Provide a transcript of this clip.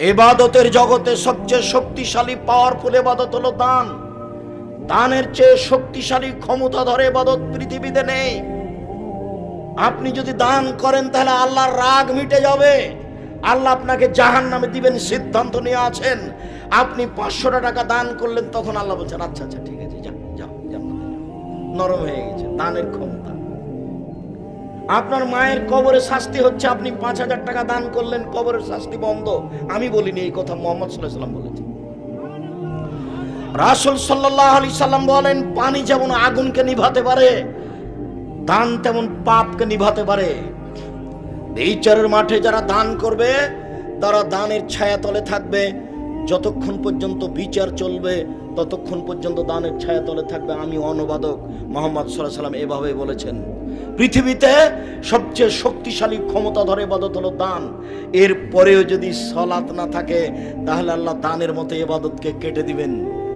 ইবাদতের জগতে সবচেয়ে শক্তিশালী পাওয়ারফুল ইবাদত হলো দান। দানের চেয়ে শক্তিশালী ক্ষমতাধর ইবাদত পৃথিবীতে নেই। আপনি যদি দান করেন তাহলে আল্লাহর রাগ মিটে যাবে, আল্লাহ আপনাকে জাহান্নামে দিবেন সিদ্ধান্ত নিয়ে আছেন। আপনি 500 টাকা দান করলেন, তখন আল্লাহ বলছেন আচ্ছা আচ্ছা ঠিক আছে, যাও যাও যাও, নরম হয়ে গেছে দানের ক্ষমতা। আপনার মায়ের কবরে শাস্তি হচ্ছে, আপনি 5000 টাকা দান করলেন, কবরের শাস্তি বন্ধ। আমি বলিনি, এই কথা মুহাম্মদ সাল্লাল্লাহু আলাইহি ওয়াসাল্লাম বলেছেন। রাসূল সাল্লাল্লাহু আলাইহি সাল্লাম বলেন, পানি যেমন আগুনকে নিভাতে পারে, দান তেমন পাপকে নিভাতে পারে। বিচারের মাঠে যারা দান করবে তারা দানের ছায়াতলে থাকবে। যতক্ষণ পর্যন্ত বিচার চলবে ততক্ষণ পর্যন্ত দানের ছায়াতলে থাকবে। আমি অনুবাদক মুহাম্মদ সাল্লাল্লাহু আলাইহি ওয়াসাল্লাম এভাবে বলেছেন। পৃথিবীতে সবচেয়ে শক্তিশালী ক্ষমতাধর ইবাদত হলো দান। এর পরেও যদি সালাত না থাকে তাহলে আল্লাহ দানের মতো ইবাদতকে কেটে দিবেন।